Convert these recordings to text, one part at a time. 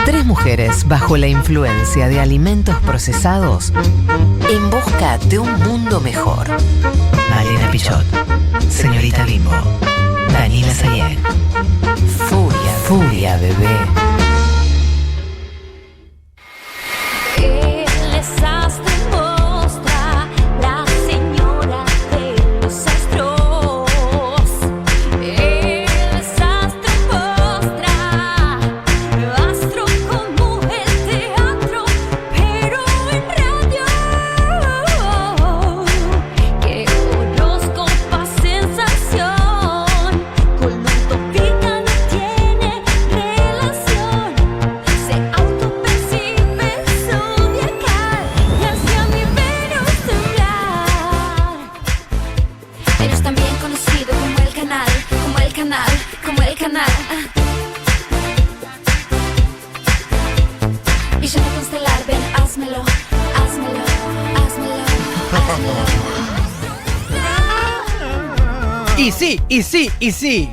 Tres mujeres bajo la influencia de alimentos procesados en busca de un mundo mejor. Malena Pichot, Señorita Bimbo, Daniela Sayek. Furia, bebé. Y sí.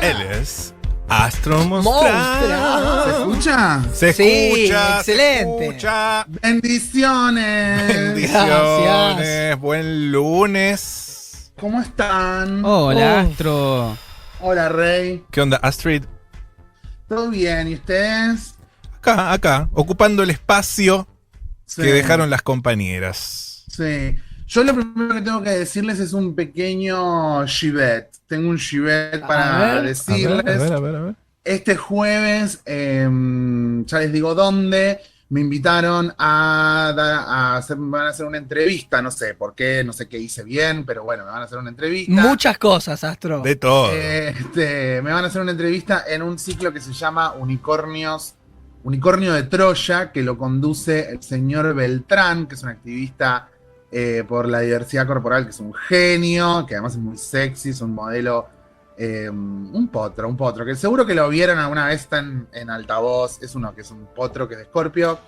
Él es Astro Monstrao. ¿Se escucha? Se escucha. Excelente. Se escucha. Bendiciones. Bendiciones. Gracias. Buen lunes. ¿Cómo están? Hola, Astro. Hola, Rey. ¿Qué onda, Astrid? ¿Todo bien? ¿Y ustedes? Acá, ocupando el espacio Sí. que dejaron las compañeras. Sí. Yo lo primero que tengo que decirles es un pequeño chivet. Tengo un chivet para decirles. A ver. Este jueves, ya les digo dónde, me invitaron me van a hacer una entrevista, no sé por qué, no sé qué hice bien, pero bueno, me van a hacer una entrevista. Muchas cosas, Astro. De todo. Me van a hacer una entrevista en un ciclo que se llama Unicornio de Troya, que lo conduce el señor Beltrán, que es un activista por la diversidad corporal, que es un genio, que además es muy sexy, es un modelo, un potro, que seguro que lo vieron alguna vez, está en altavoz, es uno que es un potro que es de Escorpio.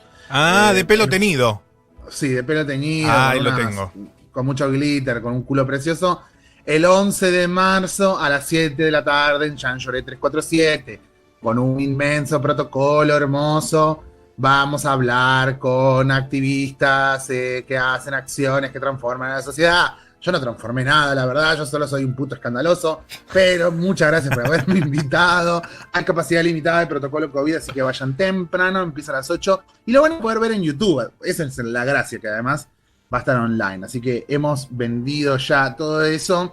De pelo tenido. Sí, de pelo teñido. Ahí lo tengo. Con mucho glitter, con un culo precioso. El 11 de marzo a las 7 de la tarde en Jean Jaurès 347, con un inmenso protocolo hermoso. Vamos a hablar con activistas que hacen acciones que transforman a la sociedad. Yo no transformé nada, la verdad, yo solo soy un puto escandaloso, pero muchas gracias por haberme invitado. Hay capacidad limitada de protocolo COVID, así que vayan temprano, empieza a las 8 y lo van a poder ver en YouTube. Esa es la gracia, que además va a estar online. Así que hemos vendido ya todo eso.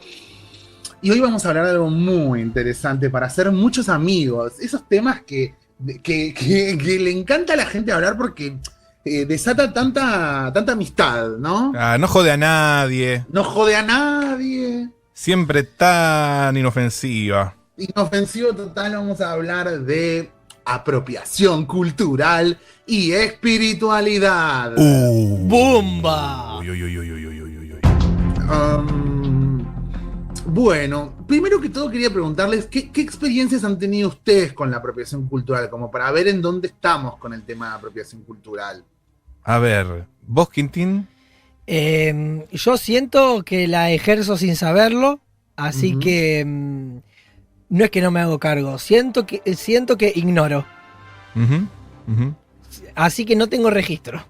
Y hoy vamos a hablar de algo muy interesante para hacer muchos amigos. Esos temas que le encanta a la gente hablar porque desata tanta amistad, ¿no? No jode a nadie. No jode a nadie. Siempre tan inofensiva. Inofensivo total, vamos a hablar de apropiación cultural y espiritualidad. ¡Bumba! Uy. Bueno, primero que todo quería preguntarles ¿qué experiencias han tenido ustedes con la apropiación cultural? Como para ver en dónde estamos con el tema de apropiación cultural. A ver, ¿vos, Quintín? Yo siento que la ejerzo sin saberlo, así que no es que no me hago cargo, siento que ignoro. Así que no tengo registro.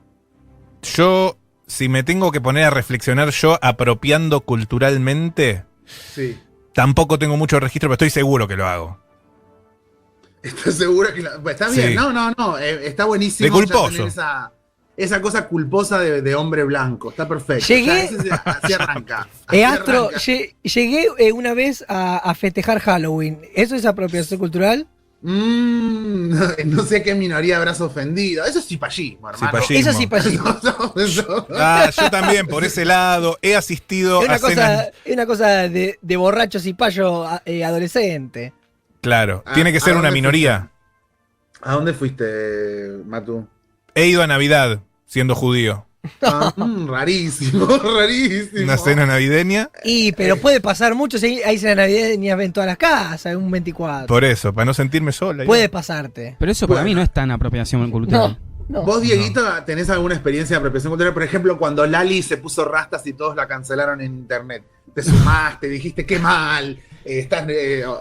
Yo, si me tengo que poner a reflexionar yo apropiando culturalmente, Sí. tampoco tengo mucho registro, pero estoy seguro que lo hago. ¿Estás seguro que está bien? Sí. No, está buenísimo. De culposo. Ya tener esa cosa culposa de hombre blanco, está perfecto. Llegué- Así arranca. Astro, llegué una vez a festejar Halloween. ¿Eso es apropiación cultural? No sé qué minoría habrás ofendido. Eso es cipallismo, hermano. Cipallismo. Eso sí, payasito. Yo también, por ese lado, he asistido Es a cenas. una cosa de borrachos y payo adolescente. Claro, tiene que ser ¿a una dónde minoría. ¿A dónde fuiste, Matu? He ido a Navidad, siendo judío. Rarísimo. Una cena navideña. Pero puede pasar mucho, si hay cenas navideñas en todas las casas, un 24. Por eso, para no sentirme sola. Puede pasarte. Pero eso para mí no es tan apropiación cultural. No. ¿Vos, Dieguito, tenés alguna experiencia de apropiación cultural? Por ejemplo, cuando Lali se puso rastas y todos la cancelaron en internet. Te sumaste, dijiste qué mal, estás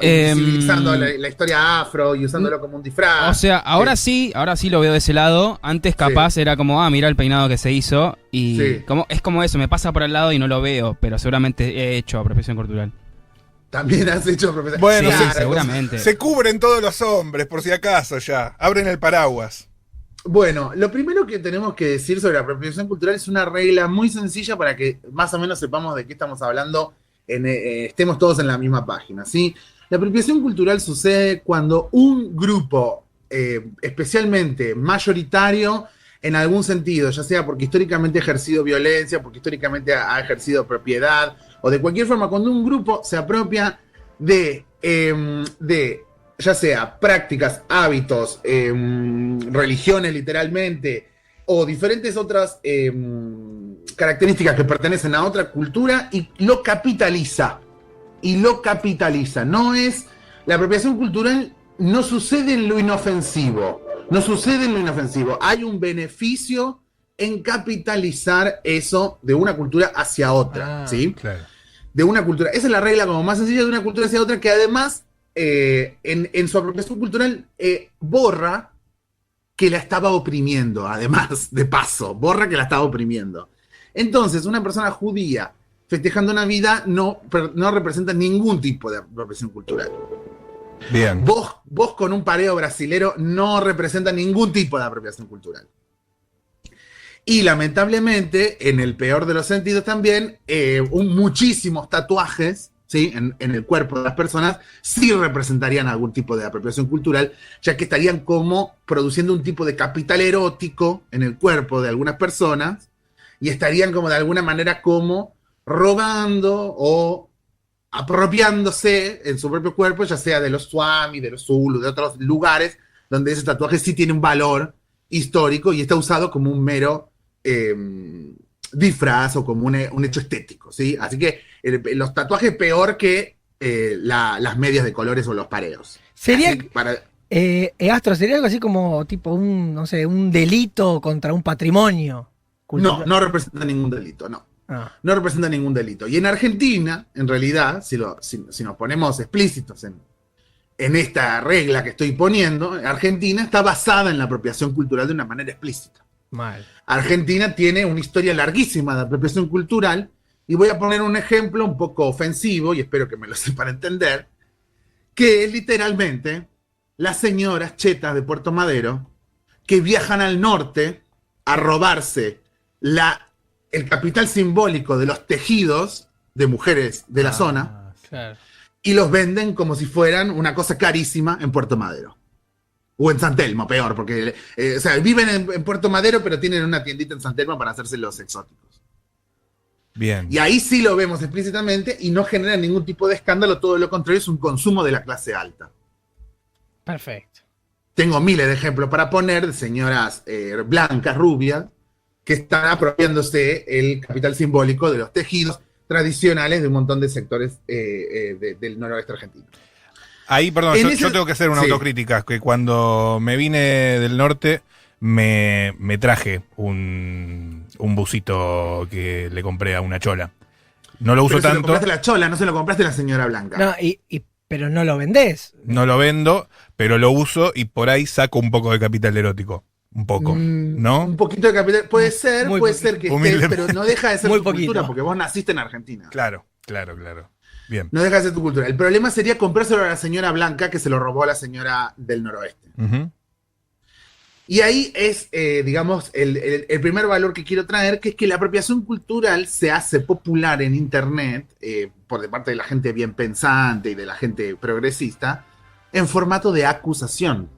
Em, visibilizando la historia afro y usándolo como un disfraz. O sea, ahora sí lo veo de ese lado. Antes capaz era como, mira el peinado que se hizo. Y Sí. es como eso, me pasa por al lado y no lo veo, pero seguramente he hecho apropiación cultural. También has hecho profesor. Bueno, Sí, Claro, seguramente. Se cubren todos los hombres, por si acaso ya. Abren el paraguas. Bueno, lo primero que tenemos que decir sobre la apropiación cultural es una regla muy sencilla para que más o menos sepamos de qué estamos hablando, estemos todos en la misma página, ¿sí? La apropiación cultural sucede cuando un grupo, especialmente mayoritario, en algún sentido, ya sea porque históricamente ha ejercido violencia, porque históricamente ha ejercido propiedad, o de cualquier forma, cuando un grupo se apropia de ya sea prácticas, hábitos, religiones literalmente, o diferentes otras características que pertenecen a otra cultura y lo capitaliza. No es. La apropiación cultural no sucede en lo inofensivo. Hay un beneficio en capitalizar eso de una cultura hacia otra, ¿sí? Claro. De una cultura. Esa es la regla como más sencilla de una cultura hacia otra, que además en su apropiación cultural borra que la estaba oprimiendo, además, de paso, borra que la estaba oprimiendo. Entonces, una persona judía festejando Navidad no representa ningún tipo de apropiación cultural. Bien. Vos con un pareo brasilero no representa ningún tipo de apropiación cultural. Y lamentablemente, en el peor de los sentidos también, muchísimos tatuajes, ¿sí? en el cuerpo de las personas sí representarían algún tipo de apropiación cultural, ya que estarían como produciendo un tipo de capital erótico en el cuerpo de algunas personas y estarían como de alguna manera como robando o apropiándose en su propio cuerpo, ya sea de los Swami, de los Zulu, de otros lugares donde ese tatuaje sí tiene un valor histórico y está usado como un mero disfraz o como un hecho estético, ¿sí? Así que los tatuajes peor que las medias de colores o los pareos. Sería, Así, Astro, sería algo así como tipo no sé, un delito contra un patrimonio cultural. no representa ningún delito, no. No representa ningún delito. Y en Argentina, en realidad, si nos ponemos explícitos en esta regla que estoy poniendo, Argentina está basada en la apropiación cultural de una manera explícita. Mal. Argentina tiene una historia larguísima de apropiación cultural, y voy a poner un ejemplo un poco ofensivo, y espero que me lo sepan entender, que es literalmente las señoras chetas de Puerto Madero que viajan al norte a robarse el capital simbólico de los tejidos de mujeres de la zona, Claro. y los venden como si fueran una cosa carísima en Puerto Madero. O en San Telmo, peor, porque o sea, viven en Puerto Madero, pero tienen una tiendita en San Telmo para hacerse los exóticos. Bien. Y ahí sí lo vemos explícitamente y no genera ningún tipo de escándalo, todo lo contrario, es un consumo de la clase alta. Perfecto. Tengo miles de ejemplos para poner de señoras blancas, rubias, que están apropiándose el capital simbólico de los tejidos tradicionales de un montón de sectores del noroeste argentino. Ahí, perdón, En yo tengo que hacer una sí. autocrítica, que cuando me vine del norte me traje un busito que le compré a una chola. No lo uso Pero se lo tanto, compraste la chola, no se lo compraste a la señora blanca. No, pero no lo vendés. no lo vendo, pero lo uso y por ahí saco un poco de capital erótico. Un poco, ¿no? Un poquito de capital. Puede ser Muy que poquito. esté, Humildemente. pero no deja de ser Muy tu poquito. cultura, porque vos naciste en Argentina. Claro. Bien. No deja de ser tu cultura. El problema sería comprárselo a la señora blanca que se lo robó a la señora del noroeste. Ujú. Y ahí es, digamos, el primer valor que quiero traer, que es que la apropiación cultural se hace popular en Internet, por de parte de la gente bien pensante y de la gente progresista, en formato de acusación.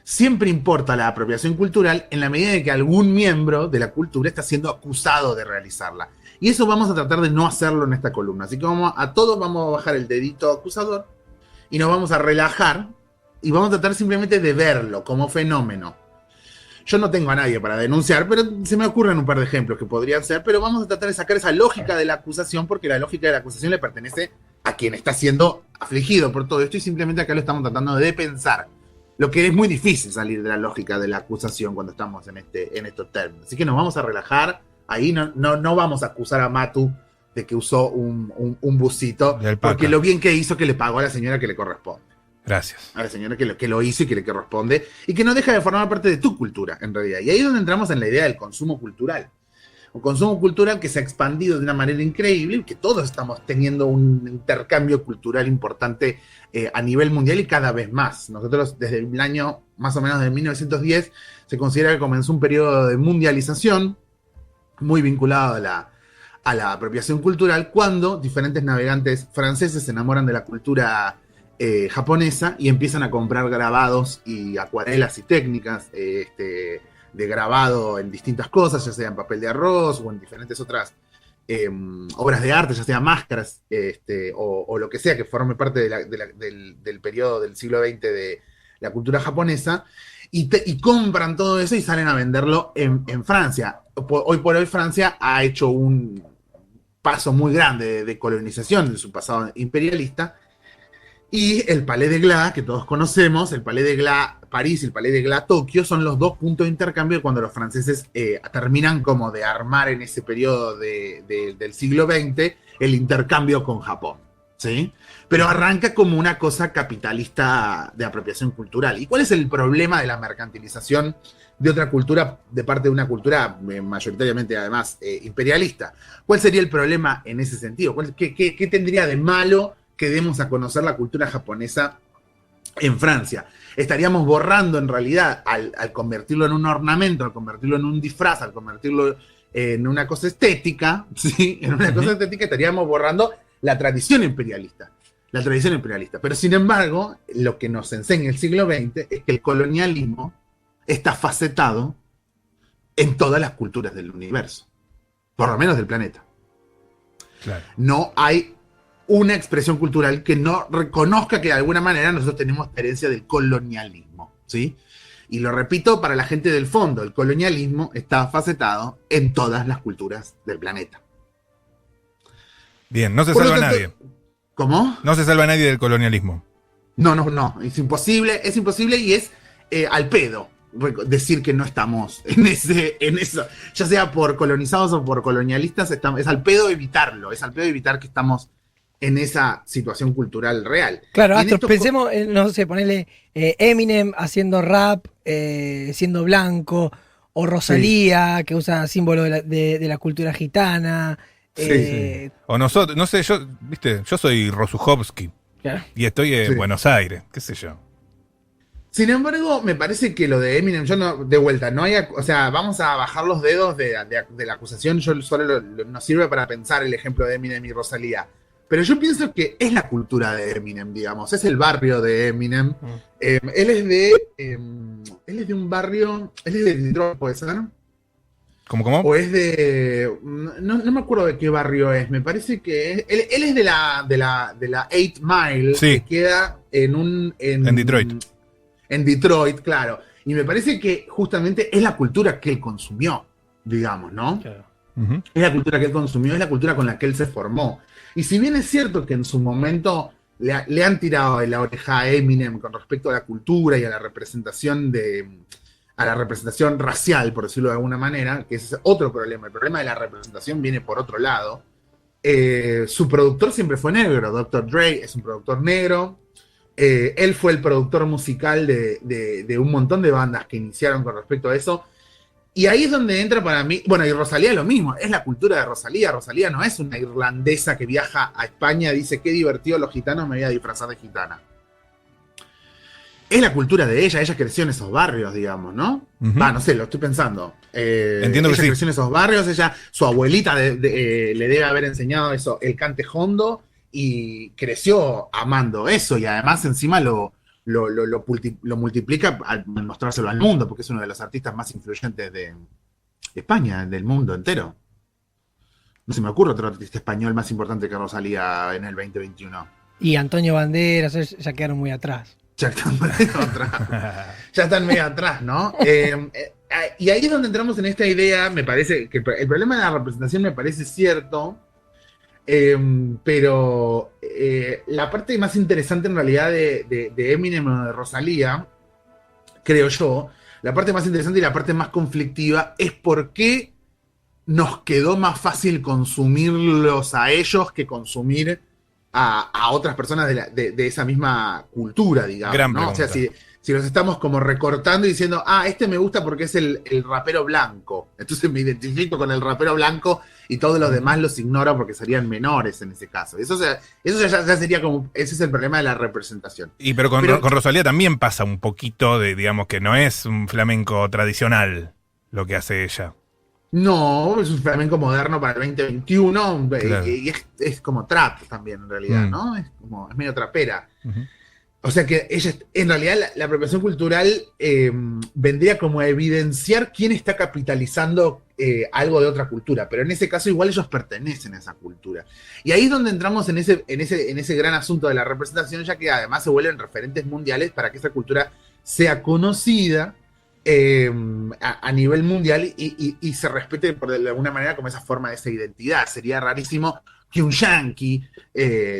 Siempre importa la apropiación cultural en la medida de que algún miembro de la cultura está siendo acusado de realizarla. Y eso vamos a tratar de no hacerlo en esta columna. Así que a todos vamos a bajar el dedito acusador y nos vamos a relajar y vamos a tratar simplemente de verlo como fenómeno. Yo no tengo a nadie para denunciar, pero se me ocurren un par de ejemplos que podrían ser, pero vamos a tratar de sacar esa lógica de la acusación, porque la lógica de la acusación le pertenece a quien está siendo afligido por todo esto, y simplemente acá lo estamos tratando de pensar. Lo que es muy difícil salir de la lógica de la acusación cuando estamos en estos términos. Así que nos vamos a relajar. Ahí no vamos a acusar a Matu de que usó un busito, De alpaca. porque lo bien que hizo que le pagó a la señora que le corresponde. Gracias. A la señora que lo hizo y que le corresponde, y que no deja de formar parte de tu cultura, en realidad. Y ahí es donde entramos en la idea del consumo cultural. Un consumo cultural que se ha expandido de una manera increíble y que todos estamos teniendo un intercambio cultural importante a nivel mundial y cada vez más. Nosotros desde el año más o menos de 1910 se considera que comenzó un periodo de mundialización muy vinculado a la apropiación cultural, cuando diferentes navegantes franceses se enamoran de la cultura japonesa y empiezan a comprar grabados y acuarelas y técnicas de grabado en distintas cosas, ya sea en papel de arroz o en diferentes otras obras de arte, ya sea máscaras o lo que sea que forme parte del periodo del siglo XX de la cultura japonesa, y compran todo eso y salen a venderlo en Francia. Hoy por hoy Francia ha hecho un paso muy grande de colonización de su pasado imperialista, y el Palais de Glace, que todos conocemos, el Palais de Glace París y el Palais de Glace Tokio, son los dos puntos de intercambio cuando los franceses terminan como de armar en ese periodo del siglo XX el intercambio con Japón, ¿sí? Pero arranca como una cosa capitalista de apropiación cultural. ¿Y cuál es el problema de la mercantilización de otra cultura, de parte de una cultura mayoritariamente además imperialista? ¿Cuál sería el problema en ese sentido? ¿Qué tendría de malo que demos a conocer la cultura japonesa en Francia? Estaríamos borrando en realidad, al convertirlo en un ornamento, al convertirlo en un disfraz, al convertirlo en una cosa estética, ¿sí? En una cosa estética estaríamos borrando la tradición imperialista. La tradición imperialista. Pero sin embargo, lo que nos enseña el siglo XX es que el colonialismo está facetado en todas las culturas del universo, por lo menos del planeta. Claro. No hay una expresión cultural que no reconozca que de alguna manera nosotros tenemos herencia del colonialismo, ¿sí? Y lo repito para la gente del fondo, el colonialismo está facetado en todas las culturas del planeta. Bien, no se Por lo salva tanto, nadie. ¿cómo? No se salva nadie del colonialismo. No, es imposible y es al pedo decir que no estamos en eso, ya sea por colonizados o por colonialistas, es al pedo evitarlo, es al pedo evitar que estamos en esa situación cultural real. Claro, Y en Astor, esto- pensemos, no sé, ponerle Eminem haciendo rap, siendo blanco, o Rosalía, que usa símbolo de la cultura gitana. Sí. O nosotros, no sé, yo soy Rosuchowski Claro. y estoy en Sí. Buenos Aires, qué sé yo. Sin embargo, me parece que lo de Eminem, yo no, de vuelta, no hay, o sea, vamos a bajar los dedos de la acusación, yo solo nos sirve para pensar el ejemplo de Eminem y Rosalía. Pero yo pienso que es la cultura de Eminem, digamos, es el barrio de Eminem. Él es de un barrio, él es de Detroit, ¿puede ser? ¿Cómo? O es de, no me acuerdo de qué barrio es, me parece que él es de la 8 Mile, Sí. que queda en Detroit. En Detroit, claro. Y me parece que justamente es la cultura que él consumió, digamos, ¿no? Ujú. Es la cultura que él consumió, es la cultura con la que él se formó. Y si bien es cierto que en su momento le han tirado de la oreja a Eminem con respecto a la cultura y a la representación racial, por decirlo de alguna manera, que ese es otro problema. El problema de la representación viene por otro lado. Su productor siempre fue negro. Dr. Dre es un productor negro. Él fue el productor musical de un montón de bandas que iniciaron con respecto a eso. Y ahí es donde entra para mí, bueno, y Rosalía lo mismo, es la cultura de Rosalía. Rosalía no es una irlandesa que viaja a España y dice, qué divertido los gitanos, me voy a disfrazar de gitana. Es la cultura de ella creció en esos barrios, digamos, ¿no? Ujú. No sé, lo estoy pensando. Entiendo que ella sí. creció en esos barrios, su abuelita le debe haber enseñado eso, el cante hondo, y creció amando eso, y además encima lo multiplica al mostrárselo al mundo, porque es uno de los artistas más influyentes de España, del mundo entero. No se me ocurre otro artista español más importante que Rosalía en el 2021. Y Antonio Banderas, ya quedaron muy atrás. Ya están medio atrás. Ya están medio atrás, ¿no? Y ahí es donde entramos en esta idea, me parece que el problema de la representación me parece cierto, pero la parte más interesante en realidad de Eminem o de Rosalía, creo yo, la parte más interesante y la parte más conflictiva es por qué nos quedó más fácil consumirlos a ellos que consumir a otras personas de esa misma cultura, digamos. Gran ¿no? O sea, pregunta. si los estamos como recortando y diciendo, este me gusta porque es el rapero blanco, entonces me identifico con el rapero blanco y todos los demás los ignoro porque serían menores en ese caso. Eso ya sería como, ese es el problema de la representación. Pero con Rosalía también pasa un poquito de, digamos, que no es un flamenco tradicional lo que hace ella. No, es un flamenco moderno para el 2021, Claro. y es como trap también en realidad, ¿no? Es medio trapera. Uh-huh. O sea que ella, en realidad, la apropiación cultural vendría como a evidenciar quién está capitalizando algo de otra cultura, pero en ese caso igual ellos pertenecen a esa cultura. Y ahí es donde entramos en ese gran asunto de la representación, ya que además se vuelven referentes mundiales para que esa cultura sea conocida a nivel mundial y se respete de alguna manera como esa forma de esa identidad. Sería rarísimo que un yankee,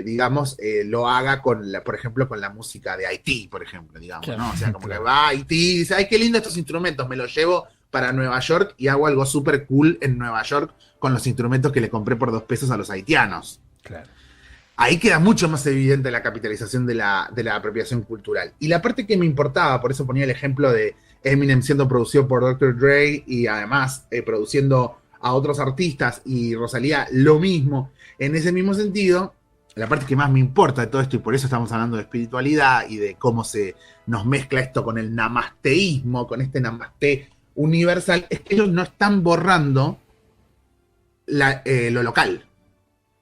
digamos, lo haga por ejemplo, con la música de Haití, por ejemplo, digamos, ¿no? O sea, como que va a Haití y dice, ay, qué lindo estos instrumentos, me los llevo para Nueva York y hago algo súper cool en Nueva York con los instrumentos que le compré por $2 a los haitianos. Claro. Ahí queda mucho más evidente la capitalización de la apropiación cultural. Y la parte que me importaba, por eso ponía el ejemplo de Eminem siendo producido por Dr. Dre y además produciendo a otros artistas y Rosalía lo mismo, en ese mismo sentido, la parte que más me importa de todo esto, y por eso estamos hablando de espiritualidad y de cómo se nos mezcla esto con el namasteísmo, con este namaste universal, es que ellos no están borrando lo local.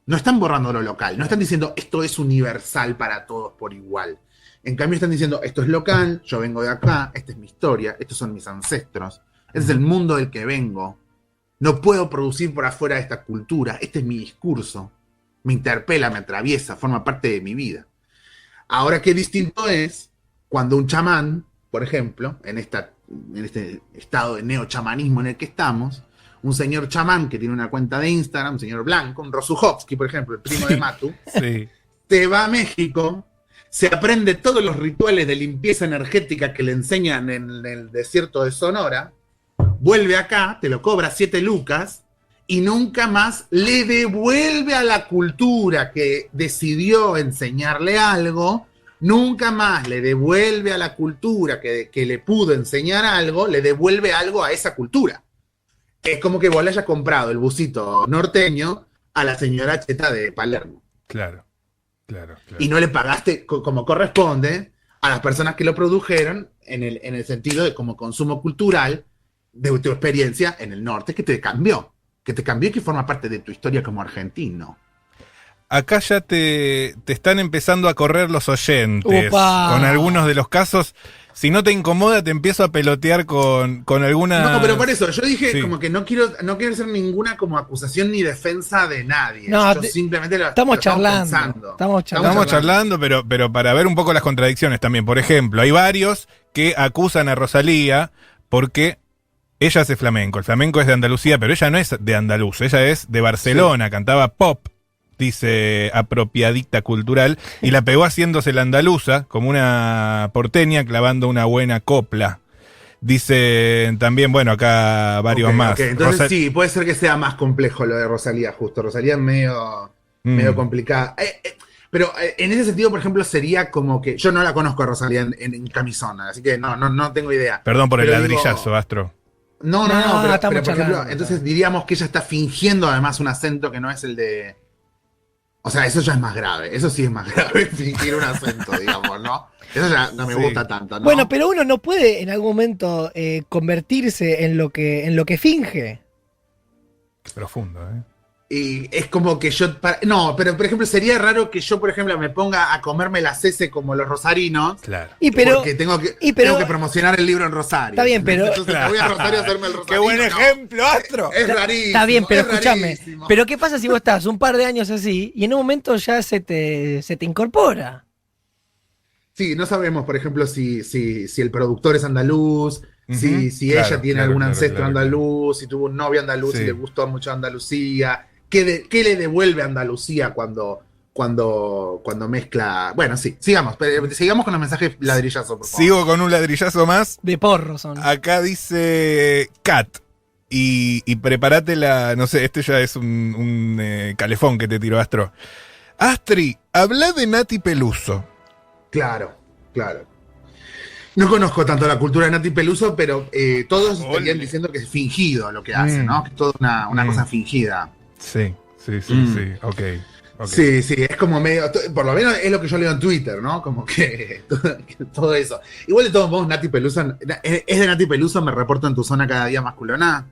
No están borrando lo local, no están diciendo esto es universal para todos por igual. En cambio están diciendo esto es local, yo vengo de acá, esta es mi historia, estos son mis ancestros, este es el mundo del que vengo. No puedo producir por afuera de esta cultura, este es mi discurso. Me interpela, me atraviesa, forma parte de mi vida. Ahora, qué distinto es cuando un chamán, por ejemplo, en este estado de neochamanismo en el que estamos, un señor chamán que tiene una cuenta de Instagram, un señor blanco, un Rosuchowski, por ejemplo, el primo de Matu, Sí. se va a México, se aprende todos los rituales de limpieza energética que le enseñan en el desierto de Sonora, vuelve acá, te lo cobra 7 lucas y nunca más le devuelve a la cultura que decidió enseñarle algo, nunca más le devuelve a la cultura que le pudo enseñar algo, le devuelve algo a esa cultura. Es como que vos le hayas comprado el busito norteño a la señora cheta de Palermo. Claro. Y no le pagaste como corresponde a las personas que lo produjeron en el sentido de como consumo cultural de tu experiencia en el norte que te cambió y que forma parte de tu historia como argentino. Acá ya te están empezando a correr los oyentes. ¡Upa! Con algunos de los casos. Si no te incomoda, te empiezo a pelotear con alguna. No, pero por eso, yo dije Sí. como que no quiero hacer ninguna como acusación ni defensa de nadie. No, yo simplemente lo estamos estamos charlando. pensando. Estamos charlando. Estamos charlando, pero para ver un poco las contradicciones también. Por ejemplo, hay varios que acusan a Rosalía porque ella hace flamenco. El flamenco es de Andalucía, pero ella no es de Andaluz, ella es de Barcelona, cantaba pop, dice apropiadita cultural, y la pegó haciéndose la andaluza, como una porteña clavando una buena copla. Dicen también, bueno, acá varios Ok, más. ok. Entonces sí, puede ser que sea más complejo lo de Rosalía, justo. Rosalía es medio complicada. Pero en ese sentido, por ejemplo, sería como que yo no la conozco a Rosalía en camisona, así que no tengo idea. Perdón por el Pero digo, ladrillazo, Astro. No, No, pero estamos por ejemplo, charlando. entonces diríamos que ella está fingiendo además un acento que no es el de... O sea, eso ya es más grave, eso sí es más grave, fingir un acento, digamos, ¿no? Eso ya no me Sí. gusta tanto, ¿no? Bueno, pero uno no puede en algún momento convertirse en lo que finge. Profundo, ¿eh? Y es como que yo... No, pero por ejemplo, sería raro que yo, por ejemplo, me ponga a comerme las heces como los rosarinos. Claro. Porque tengo que pero- promocionar el libro en Rosario. Está bien, pero- Entonces me voy a Rosario a hacerme el Rosario. ¡Qué buen ejemplo, Astro! Es rarísimo. Está bien, pero es escúchame. rarísimo. Pero ¿qué pasa si vos estás un par de años así y en un momento ya se te incorpora? Sí, no sabemos, por ejemplo, si el productor es andaluz, si Claro, ella tiene claro, algún claro, ancestro claro, andaluz, si tuvo un novio andaluz, Sí. si le gustó mucho Andalucía. ¿Qué le devuelve a Andalucía cuando mezcla? Bueno, sí, sigamos con los mensajes ladrillazo, por favor. Sigo con un ladrillazo más. De porro son. Acá dice Kat. y prepárate no sé, este ya es un calefón que te tiró Astro. Astri, habla de Nati Peluso. Claro. No conozco tanto la cultura de Nati Peluso, pero todos estarían diciendo que es fingido lo que hace, ¿no? Que es toda una cosa fingida. Sí, ok. Sí, es como medio, por lo menos es lo que yo leo en Twitter, ¿no? Como que todo eso. Igual de todos modos, Nati Peluso, ¿es de Nati Peluso, me reporto en tu zona cada día masculona?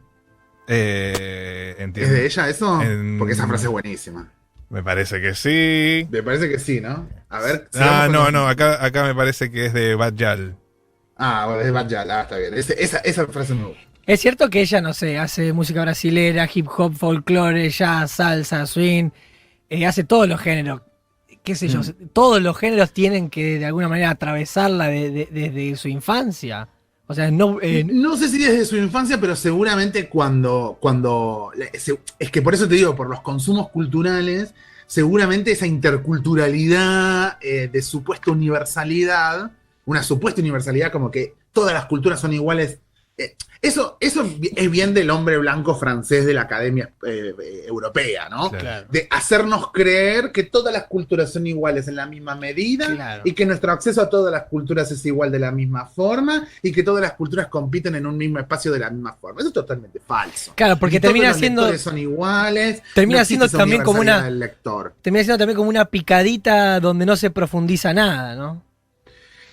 Entiendo. ¿Es de ella eso? Porque esa frase es buenísima. Me parece que sí. Me parece que sí, ¿no? A ver. No, acá me parece que es de Bad Yal. Bueno, es Bad Yal, está bien. Esa frase me gusta. Es cierto que ella, no sé, hace música brasilera, hip hop, folclore, jazz, salsa, swing, hace todos los géneros. Qué sé yo, todos los géneros tienen que de alguna manera atravesarla desde su infancia. O sea, no sé si desde su infancia, pero seguramente es que por eso te digo, por los consumos culturales, seguramente esa interculturalidad de supuesta universalidad, una supuesta universalidad como que todas las culturas son iguales. Eso es bien del hombre blanco francés de la academia europea, ¿no? Claro. De hacernos creer que todas las culturas son iguales en la misma medida, Claro. y que nuestro acceso a todas las culturas es igual de la misma forma y que todas las culturas compiten en un mismo espacio de la misma forma. Eso es totalmente falso. Claro, porque Y todos termina los siendo lectores son iguales. termina no siendo existe esa también como universalidad una- del lector. termina siendo también como una picadita donde no se profundiza nada, ¿no?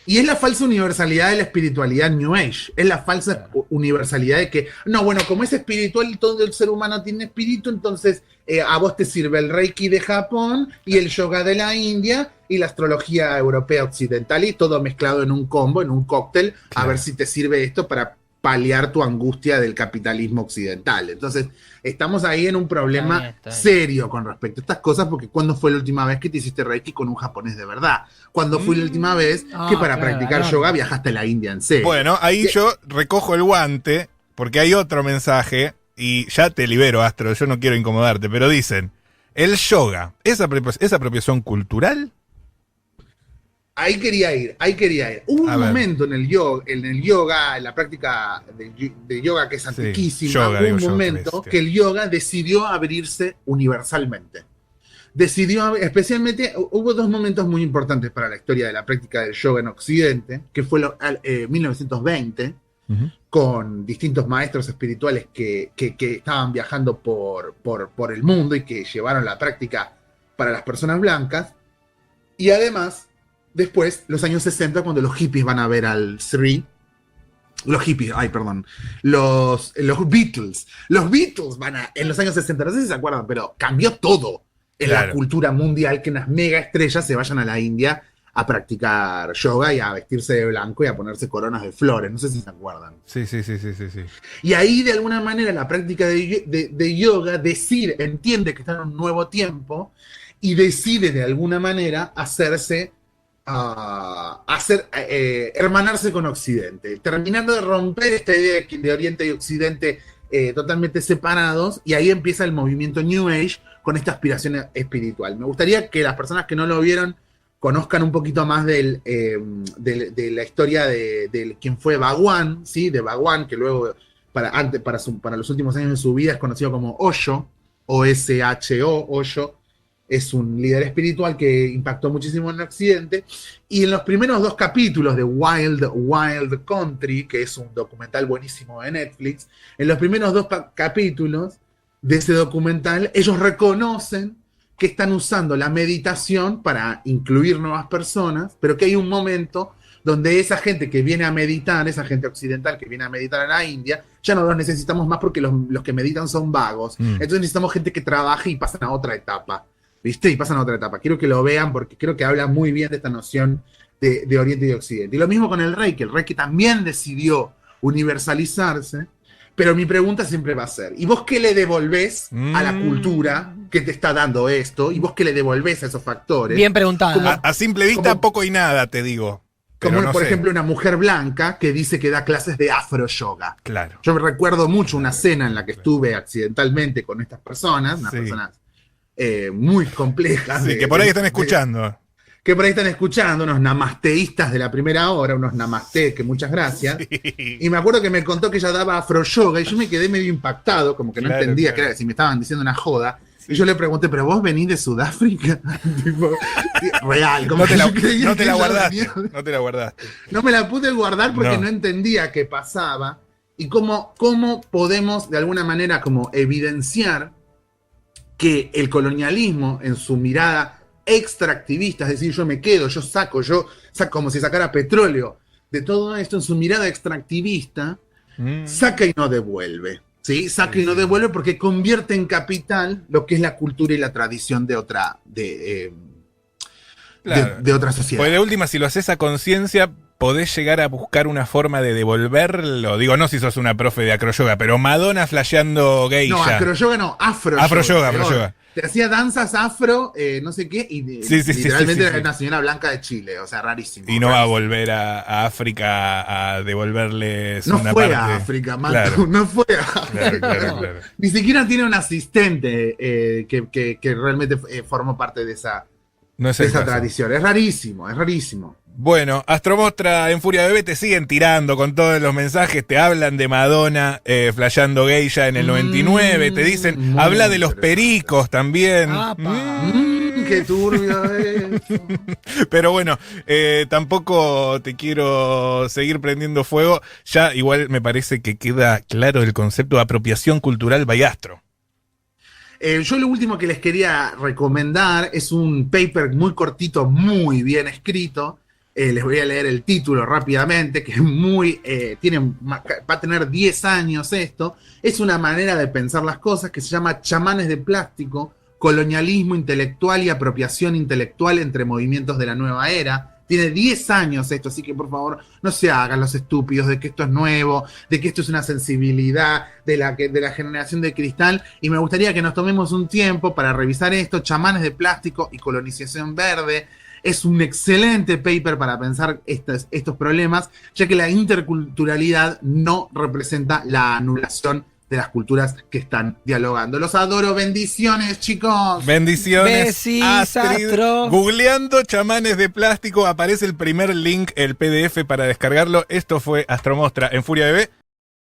Y es la falsa universalidad de la espiritualidad New Age. Es la falsa universalidad de que, no, bueno, como es espiritual y todo el ser humano tiene espíritu, entonces a vos te sirve el Reiki de Japón y el yoga de la India y la astrología europea occidental y todo mezclado en un combo, en un cóctel, a ver si te sirve esto para paliar tu angustia del capitalismo occidental. Entonces, estamos ahí en un problema Está bien. serio con respecto a estas cosas, porque ¿cuándo fue la última vez que te hiciste Reiki con un japonés de verdad? ¿Cuándo fue la última vez que para claro, practicar claro. yoga viajaste a la India en serio? Bueno, ahí yo recojo el guante, porque hay otro mensaje, y ya te libero, Astro, yo no quiero incomodarte, pero dicen, el yoga, ¿es apropiación cultural? Ahí quería ir. Hubo A un ver. momento en el yoga, en la práctica de yoga que es antiquísima, yoga, hubo digo un yo, momento qué bestia. que el yoga decidió abrirse universalmente. Especialmente, hubo dos momentos muy importantes para la historia de la práctica del yoga en Occidente, que fue 1920, con distintos maestros espirituales que estaban viajando por el mundo y que llevaron la práctica para las personas blancas. Y además, después, los años 60, cuando los hippies van a ver al Sri, los Beatles. Los Beatles en los años 60, no sé si se acuerdan, pero cambió todo en la Claro. cultura mundial, que unas mega estrellas se vayan a la India a practicar yoga y a vestirse de blanco y a ponerse coronas de flores. No sé si se acuerdan. Sí. Y ahí, de alguna manera, la práctica de yoga entiende que está en un nuevo tiempo y decide, de alguna manera, hermanarse con Occidente, terminando de romper esta idea de Oriente y Occidente totalmente separados, y ahí empieza el movimiento New Age con esta aspiración espiritual. Me gustaría que las personas que no lo vieron conozcan un poquito más de la historia de quien fue Bhagwan, ¿sí? De Bhagwan, que luego para los últimos años de su vida es conocido como Osho, O-S-H-O, Osho. Es un líder espiritual que impactó muchísimo en Occidente. Y en los primeros 2 capítulos de Wild Wild Country, que es un documental buenísimo de Netflix, en los primeros 2 capítulos de ese documental, ellos reconocen que están usando la meditación para incluir nuevas personas, pero que hay un momento donde esa gente que viene a meditar, esa gente occidental que viene a meditar a la India, ya no los necesitamos más porque los que meditan son vagos. Entonces necesitamos gente que trabaje y pasan a otra etapa. ¿Viste? Y pasan a otra etapa. Quiero que lo vean porque creo que habla muy bien de esta noción de Oriente y Occidente. Y lo mismo con el Reiki. El Reiki también decidió universalizarse, pero mi pregunta siempre va a ser, ¿y vos qué le devolvés a la cultura que te está dando esto? ¿Y vos qué le devolvés a esos factores? Bien preguntada. A simple vista, como- poco y nada, te digo. Pero Como no por sé. ejemplo una mujer blanca que dice que da clases de afro-yoga. Claro. Yo me recuerdo mucho una cena en la que estuve accidentalmente con estas personas, unas Sí. personas muy complejas. Sí, que por ahí están escuchando. que por ahí están escuchando, unos namasteístas de la primera hora, unos namasté, que muchas gracias. Y me acuerdo que me contó que ella daba afro-yoga y yo me quedé medio impactado, como que no entendía que era, si me estaban diciendo una joda. Y yo le pregunté, ¿pero vos venís de Sudáfrica? Tipo, real, como que yo creía no te que la ella guardaste. venía- No te la guardaste. No me la pude guardar porque No. no entendía qué pasaba y cómo podemos de alguna manera como evidenciar que el colonialismo en su mirada extractivista, es decir, yo saco como si sacara petróleo de todo esto, en su mirada extractivista, saca y no devuelve. ¿Sí? Saca y no devuelve porque convierte en capital lo que es la cultura y la tradición de otra, Claro. de otra sociedad. Pues de última, si lo haces a conciencia, podés llegar a buscar una forma de devolverlo. Digo, no si sos una profe de acroyoga, pero Madonna flasheando geisha. No, acroyoga no, afroyoga. Afroyoga. Te hacía danzas afro, no sé qué, y literalmente era una señora blanca de Chile, o sea, rarísimo. Y no va a rarísimo. volver a África a devolverles No una fue parte. a África, Matu, Claro. no fue a África. Claro. Ni siquiera tiene un asistente que realmente formó parte de esa No es el caso. tradición. Es rarísimo, es rarísimo. Bueno, Astromostra en Furia Bebé te siguen tirando con todos los mensajes, te hablan de Madonna flasheando geisha en el 99, te dicen, muy habla de los interesante. pericos también. ¡Apa! Qué turbio es. Pero bueno, tampoco te quiero seguir prendiendo fuego. Ya igual me parece que queda claro el concepto de apropiación cultural by Astro. Yo lo último que les quería recomendar es un paper muy cortito, muy bien escrito. Les voy a leer el título rápidamente, que es va a tener 10 años esto. Es una manera de pensar las cosas que se llama Chamanes de Plástico, colonialismo intelectual y apropiación intelectual entre movimientos de la nueva era. Tiene 10 años esto, así que por favor no se hagan los estúpidos de que esto es nuevo, de que esto es una sensibilidad de la generación de cristal. Y me gustaría que nos tomemos un tiempo para revisar esto, Chamanes de Plástico y colonización verde. Es un excelente paper para pensar estos problemas, ya que la interculturalidad no representa la anulación de las culturas que están dialogando. Los adoro, bendiciones, chicos. Bendiciones. Besis, Astrid. Astro. Googleando chamanes de plástico aparece el primer link, el PDF para descargarlo. Esto fue Astromostra en Furia Bebé.